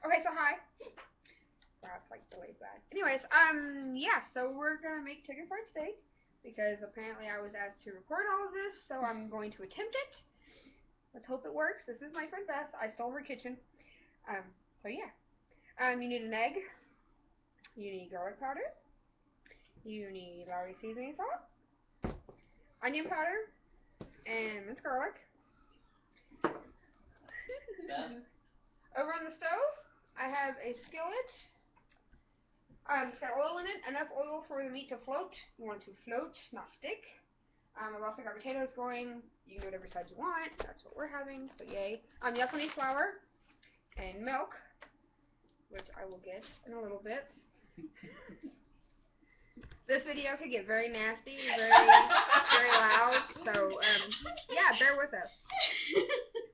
Okay, so hi. That's like delayed bad. Anyways, yeah, so we're gonna make chicken fried steak because apparently I was asked to record all of this, so I'm going to attempt it. Let's hope it works. This is my friend Beth. I stole her kitchen. So yeah. You need an egg. You need garlic powder. You need Lowry seasoning salt, onion powder, and minced garlic. Over on the stove, I have a skillet. It's got oil in it, enough oil for the meat to float. You want it to float, not stick. I've also got potatoes going. You can do whatever side you want. That's what we're having, so yay. You also need flour and milk, which I will get in a little bit. This video could get very nasty, very loud, so yeah, bear with us.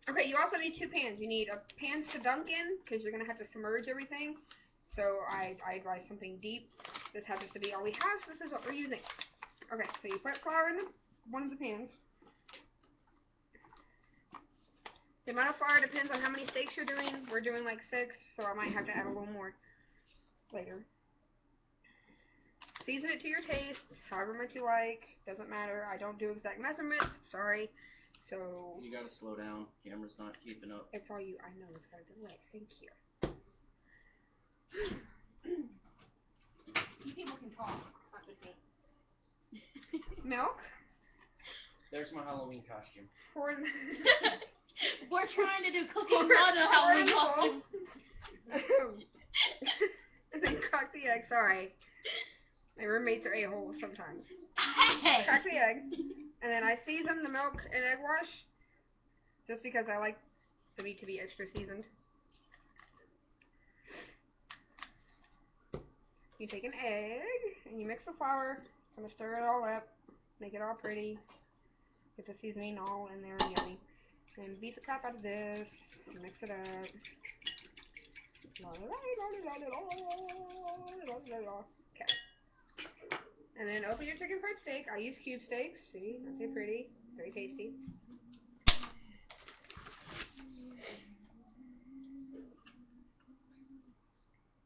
Okay, you also need 2 pans. You need a pan to dunk in, because you're going to have to submerge everything. So I advise something deep. This happens to be all we have, so this is what we're using. Okay, so you put flour in one of the pans. The amount of flour depends on how many steaks you're doing. We're doing like 6, so I might have to add a little more later. Season it to your taste, however much you like. Doesn't matter. I don't do exact measurements. Sorry. So you gotta slow down. Camera's not keeping up. It's all you. I know it's got a delay. Thank you. You people can talk, not just me. Milk. There's my Halloween costume. We're trying to do cooking, not a Halloween costume. And then crack the egg. Sorry. My roommates are a-holes sometimes. Hey. Crack the egg. And then I season the milk and egg wash just because I like the meat to be extra seasoned. You take an egg and you mix the flour. I'm going to stir it all up, make it all pretty, get the seasoning all in there and yummy. And beat the crap out of this, mix it up. Okay. And then open your chicken fried steak. I use cube steaks. See, aren't they pretty? Very tasty.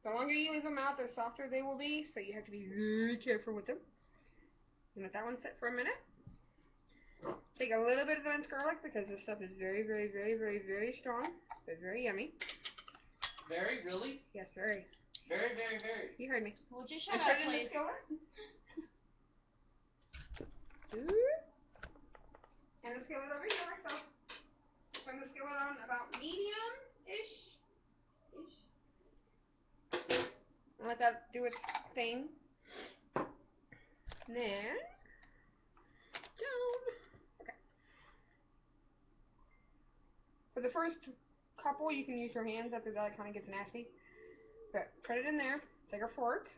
The longer you leave them out, the softer they will be, so you have to be very careful with them. And let that one sit for a minute. Take a little bit of the minced garlic because this stuff is very, very, very, very, very strong. It's very yummy. Very? Really? Yes, very. Very, very, very. You heard me. Well, just shut up, please. And the skillet over here, so turn the skillet on about medium-ish. And let that do its thing. And then, down. Okay. For the first couple, you can use your hands. After that, it kind of gets nasty. But put it in there, take a fork,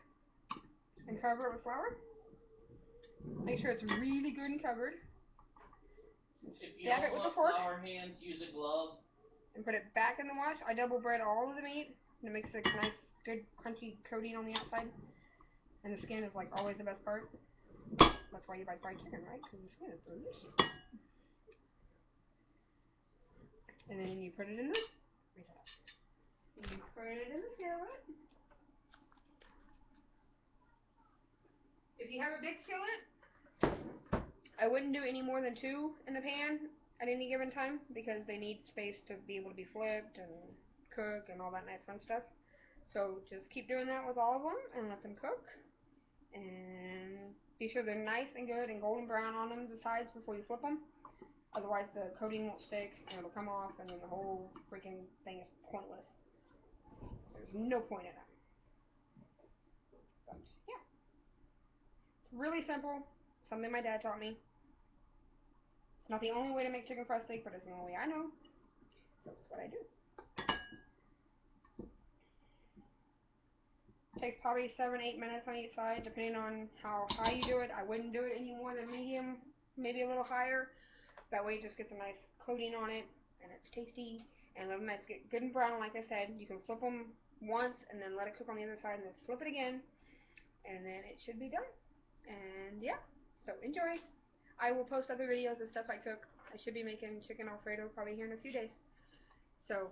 and cover it with flour. Make sure it's really good and covered. If you don't want flour hands, use a glove. And put it back in the wash. I double bread all of the meat, and it makes a nice, good, crunchy coating on the outside. And the skin is like always the best part. That's why you buy fried chicken, right? Because the skin is delicious. And then you put it in the skillet. If you have a big skillet, I wouldn't do any more than 2 in the pan at any given time because they need space to be able to be flipped and cook and all that nice fun stuff. So just keep doing that with all of them and let them cook. And be sure they're nice and good and golden brown on them, the sides, before you flip them. Otherwise the coating won't stick and it'll come off and then the whole freaking thing is pointless. There's no point in it. But yeah. It's really simple. Something my dad taught me. Not the only way to make chicken fried steak, but it's the only way I know. So that's what I do. Takes probably 7-8 minutes on each side, depending on how high you do it. I wouldn't do it any more than medium, maybe a little higher. That way it just gets a nice coating on it, and it's tasty. And let them nice get good and brown, like I said. You can flip them once, and then let it cook on the other side, and then flip it again. And then it should be done. And yeah, so enjoy. I will post other videos of stuff I cook. I should be making chicken Alfredo probably here in a few days. So